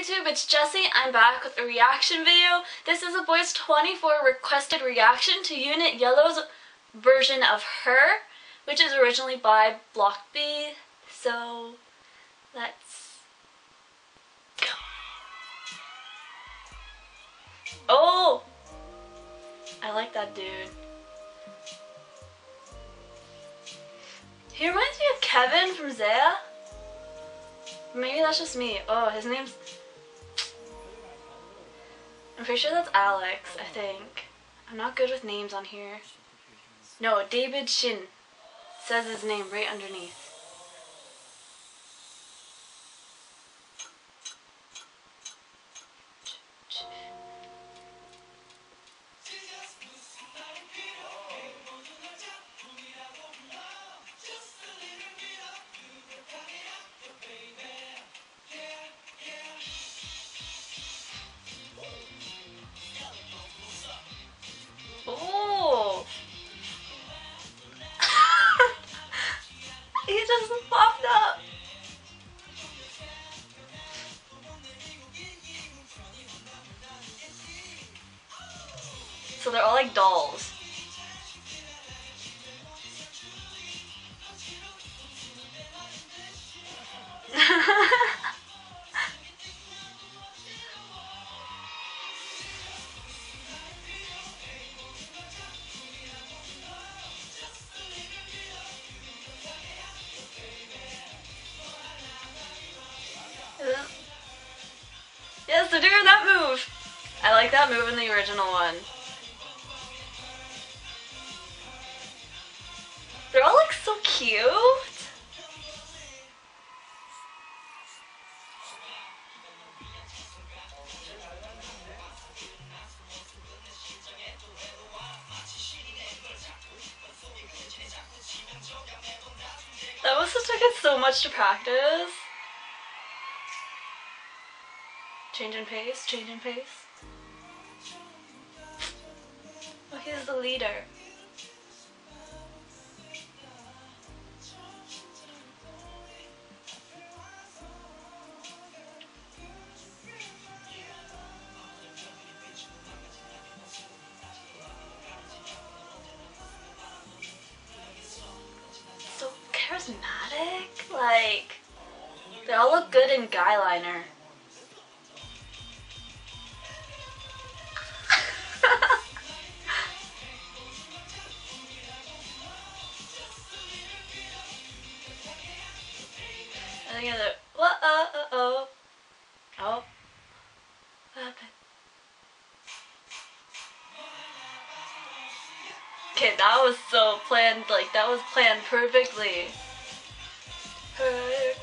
YouTube, it's Jessie. I'm back with a reaction video. This is a Boys 24 requested reaction to Unit Yellow's version of Her, which is originally by Block B. So, let's go. Oh! I like that dude. He reminds me of Kevin from Zaya. Maybe that's just me. Oh, his name's... I'm pretty sure that's Alex, I think. I'm not good with names on here. No, David Shin says his name right underneath. Oh! He just popped up! So they're all like dolls. Yes, they're doing that move! I like that move in the original one. They're all like so cute! That must have taken so much to practice. Change in pace, change in pace. Oh, he's the leader. So charismatic. Like, they all look good in guy liner. I think it's what? Oh. What happened? Okay, that was so planned. Like that was planned perfectly. Her.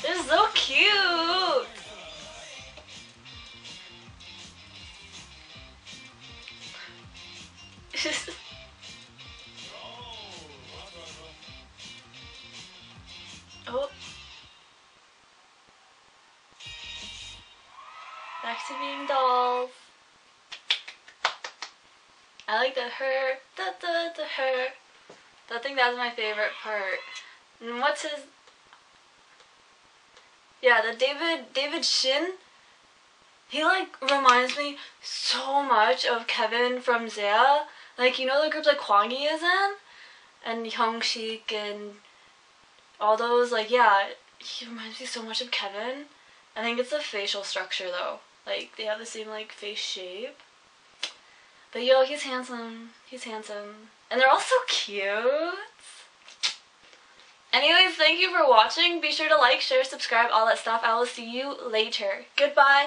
They're so cute. Oh. Back to being dolls. I like the her, the her. I think that's my favorite part. And what's his? Yeah, the David Shin. He like reminds me so much of Kevin from Zaya. Like, you know the groups like Kwangi is in? And Hyungshik and all those, like, yeah, he reminds me so much of Kevin. I think it's the facial structure though. Like, they have the same like face shape. But yo, he's handsome. He's handsome. And they're all so cute. Anyways, thank you for watching. Be sure to like, share, subscribe, all that stuff. I will see you later. Goodbye.